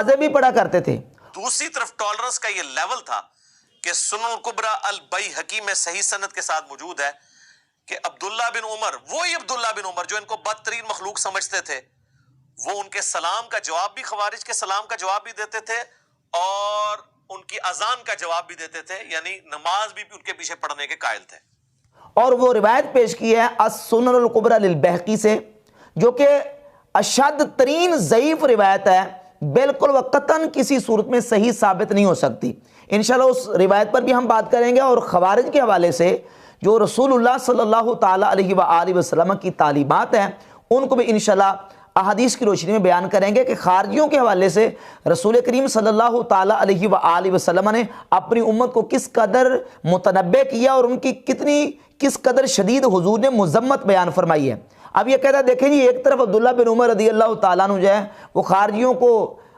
بھی پڑھا کرتے تھے۔ دوسری طرف ٹالرنس کا یہ لیول تھا کہ سنن الکبریٰ البیہقی میں صحیح سند کے ساتھ موجود ہے کہ عبداللہ بن عمر، وہی عبداللہ بن عمر جو ان کو بدترین مخلوق سمجھتے تھے، وہ ان کے سلام کا جواب بھی، خوارج کے سلام کا جواب بھی دیتے تھے اور ان کی اذان کا جواب بھی دیتے تھے، یعنی نماز بھی ان کے پیچھے پڑھنے کے قائل تھے۔ اور وہ روایت پیش کی ہے السنن الکبریٰ للبیہقی سے، جو کہ اشد ترین ضعیف روایت ہے، بالکل و قطعاً کسی صورت میں صحیح ثابت نہیں ہو سکتی۔ انشاءاللہ اس روایت پر بھی ہم بات کریں گے، اور خوارج کے حوالے سے جو رسول اللہ صلی اللہ تعالیٰ علیہ وآلہ وسلم کی تعلیمات ہیں ان کو بھی انشاءاللہ احادیث کی روشنی میں بیان کریں گے کہ خارجیوں کے حوالے سے رسول کریم صلی اللہ تعالیٰ علیہ وآلہ وسلم نے اپنی امت کو کس قدر متنبع کیا اور ان کی کس قدر شدید حضور نے مذمت بیان فرمائی ہے۔ اب یہ کہتا ہے دیکھیں جی، ایک طرف عبداللہ بن عمر رضی اللہ تعالیٰ عنہ جو ہے وہ خارجیوں کو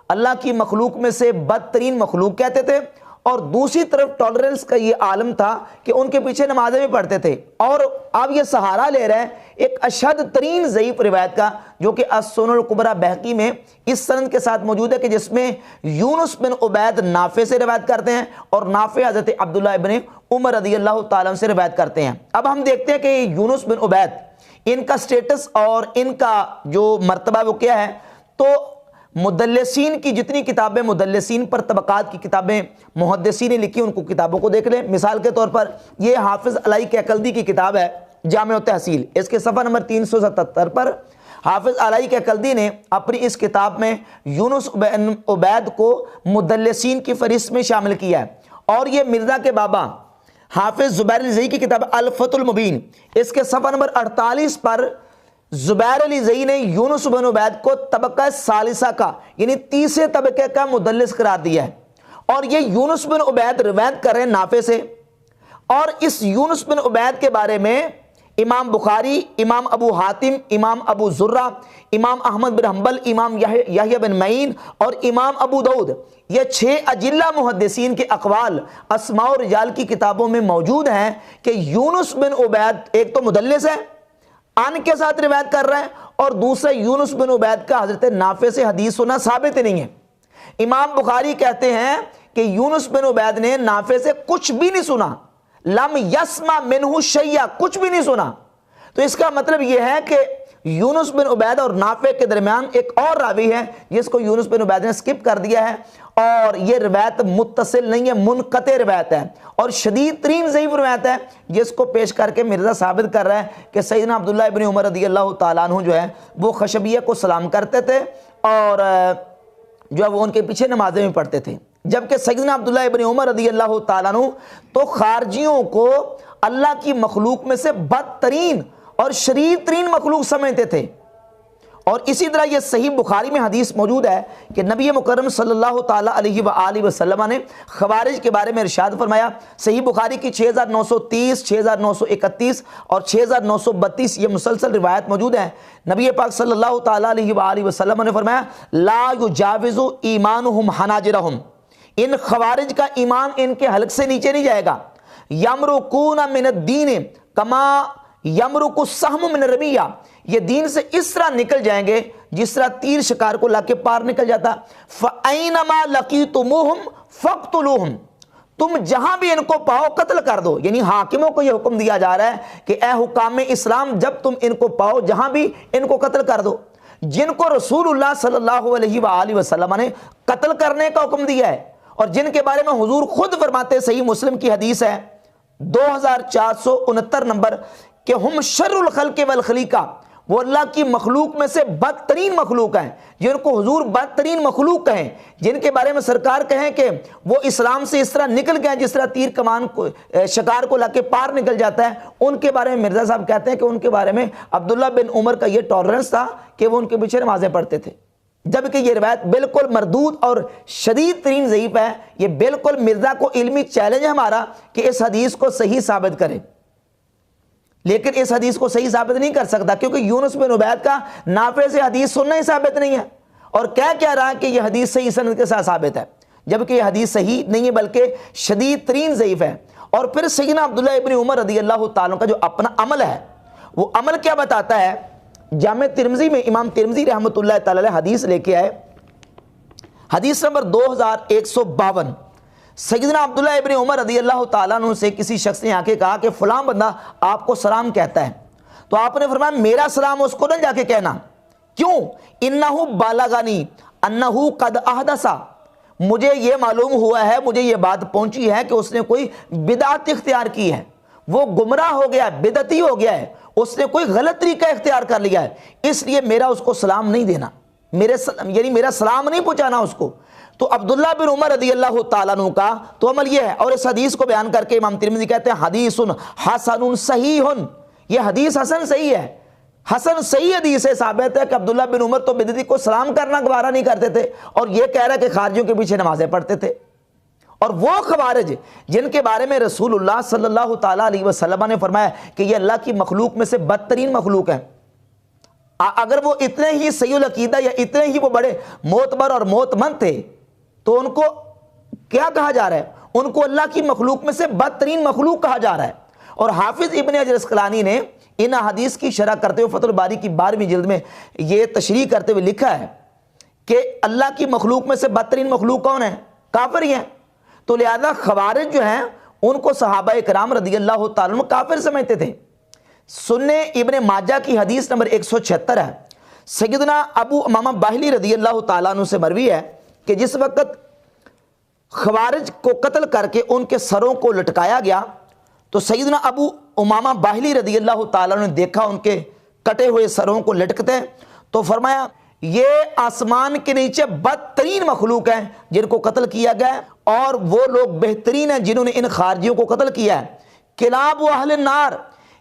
اللہ کی مخلوق میں سے بدترین مخلوق کہتے تھے، اور دوسری طرف ٹالرنس کا یہ عالم تھا کہ ان کے پیچھے نمازیں بھی پڑھتے تھے، اور اب یہ سہارا لے رہے ہیں ایک اشد ترین ضعیف روایت کا، جو کہ السنن الکبریٰ بیہقی میں اس سند کے ساتھ موجود ہے کہ جس میں یونس بن عبید نافع سے روایت کرتے ہیں اور نافع حضرت عبداللہ ابن عمر رضی اللہ تعالیٰ عنہ سے روایت کرتے ہیں۔ اب ہم دیکھتے ہیں کہ یونس بن عبید، ان کا سٹیٹس اور ان کا جو مرتبہ وہ کیا ہے۔ تو مدلسین کی جتنی کتابیں، مدلسین پر طبقات کی کتابیں محدثین نے لکھی، ان کو کتابوں کو دیکھ لیں۔ مثال کے طور پر یہ حافظ علی کیکلدی کی کتاب ہے جامع التحصیل، اس کے صفحہ نمبر 377 پر حافظ علی کیکلدی نے اپنی اس کتاب میں یونس بن عبید کو مدلسین کی فہرست میں شامل کیا ہے۔ اور یہ مرزا کے بابا حافظ زبیر علی زئی کی کتاب الفتح المبین، اس کے صفحہ نمبر 48 پر زبیر علی زئی نے یونس بن عبید کو طبقہ ثالثہ کا، یعنی تیسرے طبقے کا مدلس قرار دیا ہے۔ اور یہ یونس بن عبید روایت کر رہے ہیں نافع سے، اور اس یونس بن عبید کے بارے میں امام بخاری، امام ابو حاتم، امام ابو زرہ، امام احمد بن حنبل، امام یحییٰ بن معین اور امام ابو داؤد، یہ 6 اجلہ محدثین کے اقوال اسماء و رجال کی کتابوں میں موجود ہیں کہ یونس بن عبید ایک تو مدلس ہے، ان کے ساتھ روایت کر رہا ہے، اور دوسرا یونس بن عبید کا حضرت نافع سے حدیث سنا ثابت نہیں ہے۔ امام بخاری کہتے ہیں کہ یونس بن عبید نے نافع سے کچھ بھی نہیں سنا، لم یسمع منہ شیئا، کچھ بھی نہیں سنا۔ تو اس کا مطلب یہ ہے کہ یونس بن عبید اور نافع کے درمیان ایک اور راوی ہے جس کو یونس بن عبید نے سکپ کر دیا ہے، اور یہ روایت متصل نہیں ہے، منقطع روایت ہے اور شدید ترین ضعیف روایت ہے، جس کو پیش کر کے مرزا ثابت کر رہا ہے کہ سیدنا عبداللہ ابن عمر رضی اللہ تعالیٰ عنہ جو ہے وہ خشبیہ کو سلام کرتے تھے اور جو ہے وہ ان کے پیچھے نمازیں بھی پڑھتے تھے، جبکہ سیدنا عبداللہ ابن عمر رضی اللہ تعالیٰ عنہ تو خارجیوں کو اللہ کی مخلوق میں سے بدترین اور شریر ترین مخلوق سمجھتے تھے۔ اور اسی طرح یہ صحیح بخاری میں حدیث موجود ہے کہ نبی مکرم صلی اللہ تعالیٰ علیہ وآلہ وسلم نے خوارج کے بارے میں ارشاد فرمایا، صحیح بخاری کی 6930، 6931 اور 6932 یہ مسلسل روایت موجود ہے۔ نبی پاک صلی اللہ تعالیٰ علیہ وآلہ وسلم نے فرمایا لا یجاوز ایمانہم حناجرہم، ان خوارج کا ایمان ان کے حلق سے نیچے نہیں جائے گا، یمرقون من الدین کما یمرق السہم من الرمیہ، یہ دین سے اس طرح نکل جائیں گے جس طرح تیر شکار کو لا کے پار نکل جاتا۔ فَأَيْنَمَا لَقِيتُمُوهُمْ فَاقْتُلُوهُمْ، تم جہاں بھی ان کو پاؤ قتل کر دو، یعنی حاکموں کو یہ حکم دیا جا رہا ہے کہ اے حکام اسلام جب تم ان کو پاؤ جہاں بھی ان کو قتل کر دو۔ جن کو رسول اللہ صلی اللہ علیہ وآلہ وسلم نے قتل کرنے کا حکم دیا ہے اور جن کے بارے میں حضور خود فرماتے، صحیح مسلم کی حدیث ہے 2469 نمبر، کہ ہم شر الخلق والخلیقہ، وہ اللہ کی مخلوق میں سے بدترین مخلوق ہیں، جن کو حضور بدترین مخلوق کہیں، جن کے بارے میں سرکار کہیں کہ وہ اسلام سے اس طرح نکل گئے جس طرح تیر کمان کو شکار کو لا کے پار نکل جاتا ہے، ان کے بارے میں مرزا صاحب کہتے ہیں کہ ان کے بارے میں عبداللہ بن عمر کا یہ ٹالرنس تھا کہ وہ ان کے پیچھے نمازیں پڑھتے تھے، جبکہ یہ روایت بالکل مردود اور شدید ترین ضعیف ہے۔ یہ بالکل مرزا کو علمی چیلنج ہے ہمارا کہ اس حدیث کو صحیح ثابت کرے، لیکن اس حدیث کو صحیح ثابت نہیں کر سکتا کیونکہ یونس بن عبید کا نافع سے حدیث سننا ہی ثابت نہیں ہے، اور کیا رہا ہے کہ یہ حدیث صحیح سند کے ساتھ ثابت ہے، جبکہ یہ حدیث صحیح نہیں ہے بلکہ شدید ترین ضعیف ہے۔ اور پھر سیدنا عبداللہ ابن عمر رضی اللہ تعالیٰ کا جو اپنا عمل ہے، وہ عمل کیا بتاتا ہے؟ جامع ترمذی میں امام ترمذی رحمۃ اللہ تعالی حدیث لے کے آئے، حدیث نمبر 2152، سیدنا عبداللہ ابن عمر رضی اللہ تعالیٰ عنہ سے کسی شخص نے آ کے کہا کہ فلاں بندہ آپ کو سلام کہتا ہے، تو آپ نے فرمایا میرا سلام اس کو نہ جا کے کہنا، کیوں؟ انہو بالغنی انہو قد احدث، مجھے یہ معلوم ہوا ہے، مجھے یہ بات پہنچی ہے کہ اس نے کوئی بدعت اختیار کی ہے، وہ گمراہ ہو گیا ہے، بدعتی ہو گیا ہے، اس نے کوئی غلط طریقہ اختیار کر لیا ہے، اس لیے میرا اس کو سلام نہیں دینا، یعنی میرا سلام نہیں پہنچانا اس کو۔ تو عبداللہ بن عمر رضی اللہ تعالیٰ عنہ کا تو عمل یہ ہے، اور اس حدیث کو بیان کر کے امام ترمذی کہتے ہیں حدیث حسن صحیح، یہ حدیث حسن صحیح ہے، حسن صحیح حدیث سے ثابت ہے کہ عبداللہ بن عمر تو بدعتی کو سلام کرنا گوارا نہیں کرتے تھے، اور یہ کہہ رہا ہے کہ خارجیوں کے پیچھے نمازیں پڑھتے تھے۔ اور وہ خوارج جن کے بارے میں رسول اللہ صلی اللہ تعالیٰ علیہ وسلم نے فرمایا کہ یہ اللہ کی مخلوق میں سے بدترین مخلوق ہے، اگر وہ اتنے ہی صحیح العقیدہ یا اتنے ہی وہ بڑے معتبر اور معتمد تھے تو ان کو کیا کہا جا رہا ہے؟ ان کو اللہ کی مخلوق میں سے بدترین مخلوق کہا جا رہا ہے۔ اور حافظ ابن حجر اسقلانی نے ان حدیث کی شرح کرتے ہوئے فتح الباری کی 12ویں جلد میں یہ تشریح کرتے ہوئے لکھا ہے کہ اللہ کی مخلوق میں سے بدترین مخلوق کون ہے؟ کافر ہی ہیں۔ تو لہذا خوارج جو ہیں ان کو صحابہ کرام رضی اللہ تعالیٰ عنہ کافر سمجھتے تھے۔ سنن ابن ماجہ کی حدیث نمبر 176 ہے، سیدنا ابو امامہ باہلی رضی اللہ تعالیٰ عنہ سے مروی ہے کہ جس وقت خوارج کو قتل کر کے ان کے سروں کو لٹکایا گیا تو سیدنا ابو امامہ باہلی رضی اللہ تعالیٰ نے دیکھا ان کے کٹے ہوئے سروں کو لٹکتے، تو فرمایا یہ آسمان کے نیچے بدترین مخلوق ہیں جن کو قتل کیا گیا ہے، اور وہ لوگ بہترین ہیں جنہوں نے ان خارجیوں کو قتل کیا ہے۔ کلاب و اہل النار،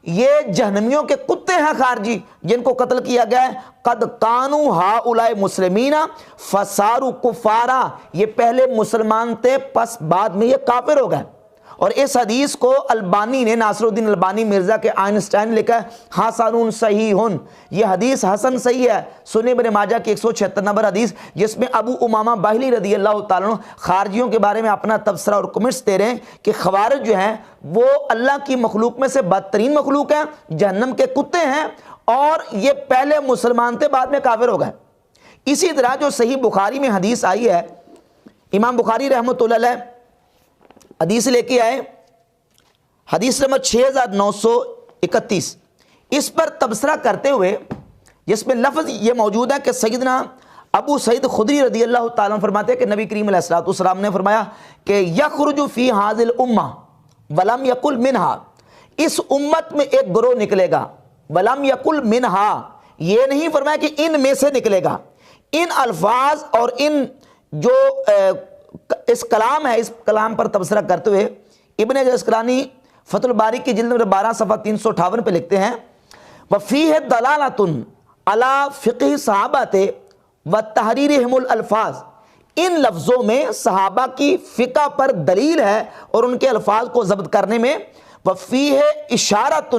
یہ جہنمیوں کے کتے ہیں خارجی جن کو قتل کیا گیا ہے۔ قد کانوا ہؤلاء مسلمین فصاروا کفارا، یہ پہلے مسلمان تھے پس بعد میں یہ کافر ہو گئے۔ اور اس حدیث کو البانی نے، ناصر الدین البانی مرزا کے آئنسٹائن نے لکھا ہے حسن صحیح، یہ حدیث حسن صحیح ہے۔ سنن ابن ماجہ کی 176 نمبر حدیث، جس میں ابو امامہ باہلی رضی اللہ تعالیٰ عنہ خارجیوں کے بارے میں اپنا تبصرہ اور کمنٹس دے رہے ہیں کہ خوارج جو ہیں وہ اللہ کی مخلوق میں سے بدترین مخلوق ہیں، جہنم کے کتے ہیں، اور یہ پہلے مسلمان تھے بعد میں کافر ہو گئے۔ اسی طرح جو صحیح بخاری میں حدیث آئی ہے، امام بخاری رحمۃ اللہ علیہ حدیث لے کے آئے، حدیث نمبر 6931، اس پر تبصرہ کرتے ہوئے جس میں لفظ یہ موجود ہے کہ سیدنا ابو سعید خدری رضی اللہ تعالیٰ عنہ فرماتے ہیں کہ نبی کریم علیہ السلام نے فرمایا کہ یخرج فی ھذہ الامہ ولم یقل منہا، اس امت میں ایک گروہ نکلے گا، ولم یقل منہا، یہ نہیں فرمایا کہ ان میں سے نکلے گا۔ ان الفاظ اور ان جو اس کلام ہے، اس کلام پر تبصرہ کرتے ہوئے ابن حجر اسقلانی فتح الباری کی جلد نمبر 12 صفحہ 358 پہ لکھتے ہیں وفیہ دلالۃ علی فقہ صحابۃ وتحریرہم الالفاظ، ان لفظوں میں صحابہ کی فقہ پر دلیل ہے اور ان کے الفاظ کو ضبط کرنے میں۔ وفیہ اشارۃ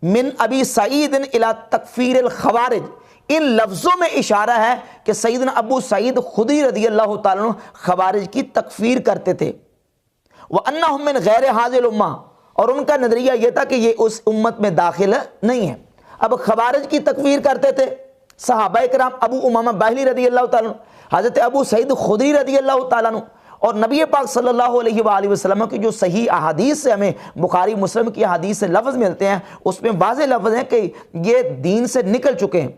من ابی سعید الی تکفیر الخوارج، ان لفظوں میں اشارہ ہے کہ سیدنا ابو سعید خدری رضی اللہ تعالیٰ عنہ خوارج کی تکفیر کرتے تھے۔ وَأَنَّهُمْ مِنْ غَيْرِ هَذِهِ الْأُمَّةِ، اور ان کا نظریہ یہ تھا کہ یہ اس امت میں داخل نہیں ہے۔ اب خوارج کی تکفیر کرتے تھے صحابہ کرام، ابو امامہ باہلی رضی اللہ تعالیٰ عنہ، حضرت ابو سعید خدری رضی اللہ تعالیٰ عنہ، اور نبی پاک صلی اللہ علیہ وآلہ وسلم کی جو صحیح احادیث سے ہمیں بخاری مسلم کی احادیث سے لفظ ملتے ہیں، اس میں واضح لفظ ہیں کہ یہ دین سے نکل چکے ہیں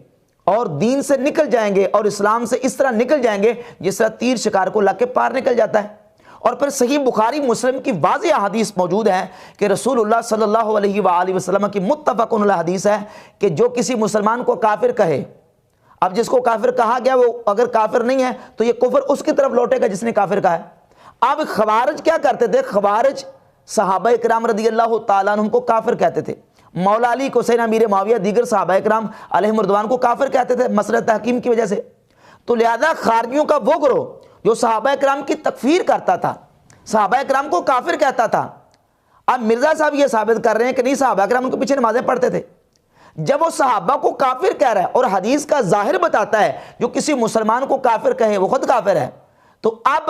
اور دین سے نکل جائیں گے، اور اسلام سے اس طرح نکل جائیں گے جس طرح تیر شکار کو لگ کے پار نکل جاتا ہے۔ اور پھر صحیح بخاری مسلم کی واضح حدیث موجود ہے کہ رسول اللہ صلی اللہ علیہ وآلہ وسلم کی متفق علیہ حدیث ہے کہ جو کسی مسلمان کو کافر کہے، اب جس کو کافر کہا گیا وہ اگر کافر نہیں ہے تو یہ کفر اس کی طرف لوٹے گا جس نے کافر کہا ہے۔ اب خوارج کیا کرتے تھے؟ خوارج صحابہ کرام رضی اللہ تعالیٰ عنہ کو کافر کہتے تھے، مولا علی کو، سیدنا امیر معاویہ، دیگر صحابہ کرام علیہم رضوان کو کافر کہتے تھے مسئلہ تحکیم کی وجہ سے۔ تو لہذا خارجیوں کا وہ گروہ جو صحابہ کرام کی تکفیر کرتا تھا، صحابہ کرام کو کافر کہتا تھا، اب مرزا صاحب یہ ثابت کر رہے ہیں کہ نہیں، صحابہ کرام ان کے پیچھے نمازیں پڑھتے تھے۔ جب وہ صحابہ کو کافر کہہ رہا ہے اور حدیث کا ظاہر بتاتا ہے جو کسی مسلمان کو کافر کہے وہ خود کافر ہے، تو اب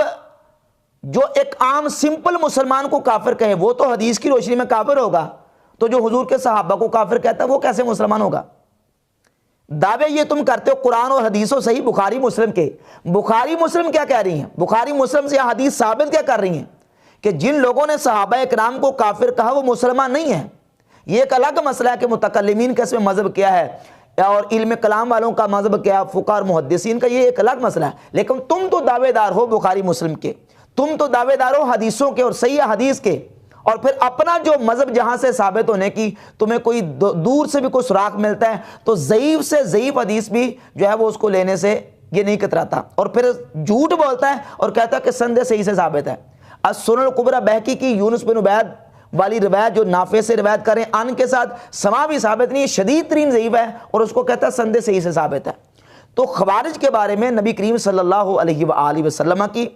جو ایک عام سمپل مسلمان کو کافر کہے وہ تو حدیث کی روشنی میں کافر ہوگا، تو جو حضور کے صحابہ کو کافر کہتا ہے وہ کیسے مسلمان ہوگا؟ دعوے یہ تم کرتے ہو قرآن اور حدیث و صحیح بخاری مسلم کے. بخاری مسلم کیا کہہ رہی ہیں؟ بخاری مسلم سے حدیث ثابت کیا کر رہی ہیں کہ جن لوگوں نے صحابہ اکرام کو کافر کہا وہ مسلمان نہیں ہیں. یہ ایک الگ مسئلہ ہے کہ متکلمین کا اس میں مذہب کیا ہے اور علم کلام والوں کا مذہب کیا، فقہاء اور محدثین کا، یہ ایک الگ مسئلہ ہے. لیکن تم تو دعوے دار ہو بخاری مسلم کے، تم تو دعوے دار ہو حدیثوں کے اور صحیح حدیث کے، اور پھر اپنا جو مذہب جہاں سے ثابت ہونے کی تمہیں کوئی دور سے بھی کوئی سراغ ملتا ہے تو ضعیف سے ضعیف حدیث بھی جو ہے وہ اس کو لینے سے یہ نہیں کتراتا، اور پھر جھوٹ بولتا ہے اور کہتا ہے کہ سند صحیح سے ثابت ہے. السنن الکبریٰ بہقی کی یونس بن عبید والی روایت جو نافع سے روایت کریں ان کے ساتھ سما بھی ثابت نہیں ہے، شدید ترین ضعیف ہے، اور اس کو کہتا ہے سند صحیح سے ثابت ہے. تو خوارج کے بارے میں نبی کریم صلی اللہ علیہ وآلہ وسلم کی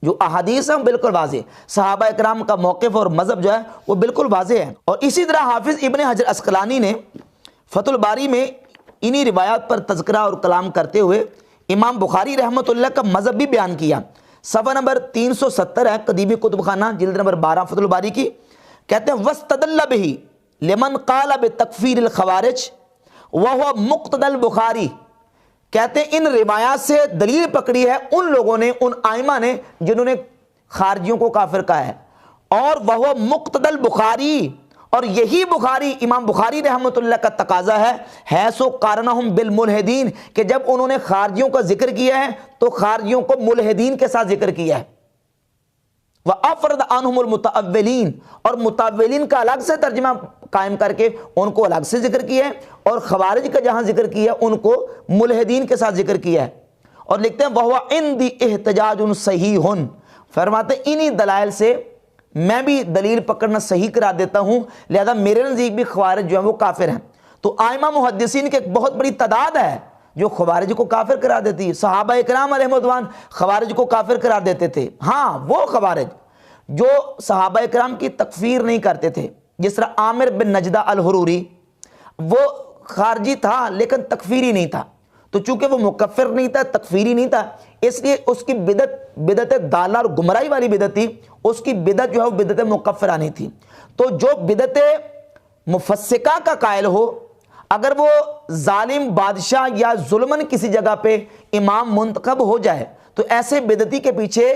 جو احادیث ہیں بالکل واضح، صحابہ اکرام کا موقف اور مذہب جو ہے وہ بالکل واضح ہے. اور اسی طرح حافظ ابن حجر عسقلانی نے فتح الباری میں انہی روایات پر تذکرہ اور کلام کرتے ہوئے امام بخاری رحمۃ اللہ کا مذہب بھی بیان کیا. صفحہ نمبر 370 ہے قدیمی کتب خانہ جلد نمبر 12 فتح الباری کی. کہتے ہیں وَاسْتَدَلَّ بِهِ لمن قال بتکفیر الخوارج وهو مقتضى البخاری. کہتے ہیں ان روایات سے دلیل پکڑی ہے ان لوگوں نے، ان ائمہ نے جنہوں نے خارجیوں کو کافر کہا ہے، اور وہ مقتضى البخاری، اور یہی بخاری امام بخاری رحمۃ اللہ کا تقاضا ہے حیث قارنہم بالملحدین، کہ جب انہوں نے خارجیوں کا ذکر کیا ہے تو خارجیوں کو ملحدین کے ساتھ ذکر کیا ہے. وَأَفْرَدَ عَنْهُمُ الْمُتَأَوِّلِينَ، اور متأولین کا الگ سے ترجمہ قائم کر کے ان کو الگ سے ذکر کیا ہے، اور خوارج کا جہاں ذکر کیا ہے ان کو ملحدین کے ساتھ ذکر کیا ہے. اور لکھتے ہیں وَهُوَ عِنْدِي احتجاج صحیح، فرماتے ہیں انہی دلائل سے میں بھی دلیل پکڑنا صحیح قرار دیتا ہوں، لہذا میرے نزدیک بھی خوارج جو ہیں وہ کافر ہیں. تو ائمہ محدثین کی ایک بہت بڑی تعداد ہے جو خوارج کو کافر قرار دیتی ہے. صحابہ اکرام علیہم رضوان خوارج کو کافر قرار دیتے تھے. ہاں وہ خوارج جو صحابہ اکرام کی تکفیر نہیں کرتے تھے، جس طرح عامر بن نجدہ الحروری، وہ خارجی تھا لیکن تکفیری نہیں تھا. تو چونکہ وہ مکفر نہیں تھا، تکفیری نہیں تھا، اس لیے اس کی بدعت دالہ اور گمراہی والی بدعت تھی، اس کی بدعت جو ہے وہ بدعت مکفرہ نہیں تھی. تو جو بدعت مفسقہ کا قائل ہو، اگر وہ ظالم بادشاہ یا ظلمن کسی جگہ پہ امام منتخب ہو جائے تو ایسے بدعتی کے پیچھے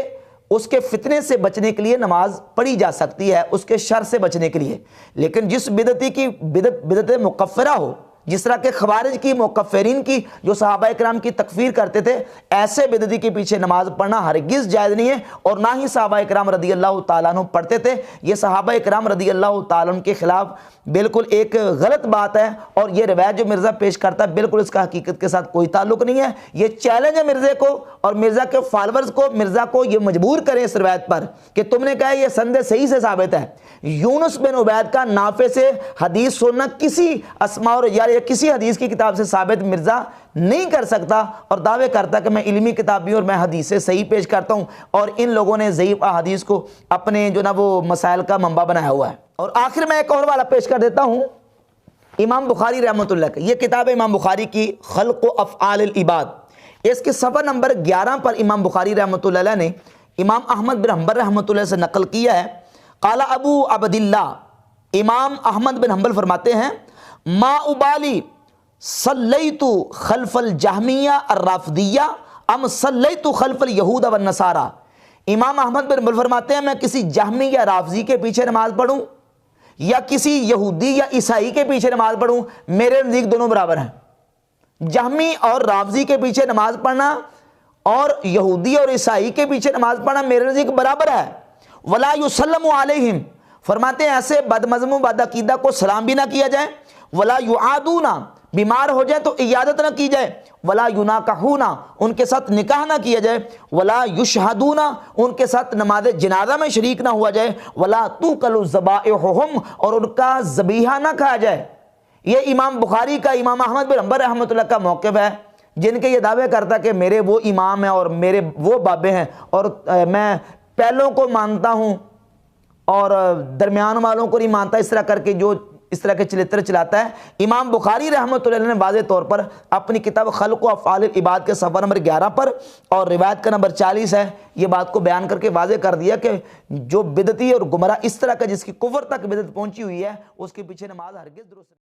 اس کے فتنے سے بچنے کے لیے نماز پڑھی جا سکتی ہے، اس کے شر سے بچنے کے لیے. لیکن جس بدعتی کی بدعت مکفرہ ہو، جس طرح کے خوارج کی، مکفرین کی جو صحابہ اکرام کی تکفیر کرتے تھے، ایسے بدعتی کے پیچھے نماز پڑھنا ہرگز جائز نہیں ہے، اور نہ ہی صحابہ اکرام رضی اللہ تعالیٰ عنہ پڑھتے تھے. یہ صحابہ اکرام رضی اللہ تعالیٰ عنہ کے خلاف بالکل ایک غلط بات ہے، اور یہ روایت جو مرزا پیش کرتا ہے بالکل اس کا حقیقت کے ساتھ کوئی تعلق نہیں ہے. یہ چیلنج ہے مرزا کو اور مرزا کے فالورز کو، مرزا کو یہ مجبور کریں اس روایت پر کہ تم نے کہا یہ سند صحیح سے ثابت ہے. یونس بن عبید کا نافع سے حدیث سننا کسی اسماء اور یا کسی حدیث کی کتاب سے ثابت مرزا نہیں کر سکتا، اور دعوے کرتا کہ میں علمی کتاب بھی اور میں حدیث سے صحیح پیش کرتا ہوں، اور ان لوگوں نے ضعیف احادیث کو اپنے جو نا وہ مسائل کا منبع بنایا ہوا ہے. اور آخر میں ایک اور والا پیش کر دیتا ہوں امام بخاری رحمۃ اللہ کا. یہ کتاب ہے امام بخاری کی خلق و افعال العباد. اس کے صفحہ نمبر 11 پر امام بخاری رحمۃ اللہ علیہ نے امام احمد بن حنبل رحمۃ اللہ سے نقل کیا ہے. قال ابو عبداللہ، امام احمد بن حنبل فرماتے ہیں ما ابالی صلیت خلف الجہمیہ الرافضیہ ام صلیت خلف الیہود والنصارى. امام احمد بن حنبل فرماتے ہیں میں کسی جہمی یا رافضی کے پیچھے نماز پڑھوں یا کسی یہودی یا عیسائی کے پیچھے نماز پڑھوں، میرے نزدیک دونوں برابر ہیں. جہمی اور رافضی کے پیچھے نماز پڑھنا اور یہودی اور عیسائی کے پیچھے نماز پڑھنا میرے نزدیک برابر ہے. ولا یسلم علیہم، فرماتے ہیں ایسے بد مذہب و بد عقیدہ کو سلام بھی نہ کیا جائے. ولا یعادون، بیمار ہو جائے تو عیادت نہ کی جائے. ولا یناکحون، ان کے ساتھ نکاح نہ کیا جائے. ولا یشہدون، ان کے ساتھ نماز جنازہ میں شریک نہ ہوا جائے. ولا توکل ذبائحہم، اور ان کا ذبیحہ نہ کھایا جائے. یہ امام بخاری کا، امام احمد بن حنبل رحمۃ اللہ کا موقف ہے، جن کے یہ دعوے کرتا کہ میرے وہ امام ہیں اور میرے وہ بابے ہیں، اور میں پہلوں کو مانتا ہوں اور درمیان والوں کو نہیں مانتا، اس طرح کر کے جو اس طرح کے چلتر چلاتا ہے. امام بخاری رحمۃ اللہ نے واضح طور پر اپنی کتاب خلق و افعال العباد کے صفحہ نمبر 11 پر اور روایت کا نمبر 40 ہے، یہ بات کو بیان کر کے واضح کر دیا کہ جو بدعتی اور گمراہ اس طرح کا جس کی کفر تک بدعت پہنچی ہوئی ہے اس کے پیچھے نماز ہرگز درست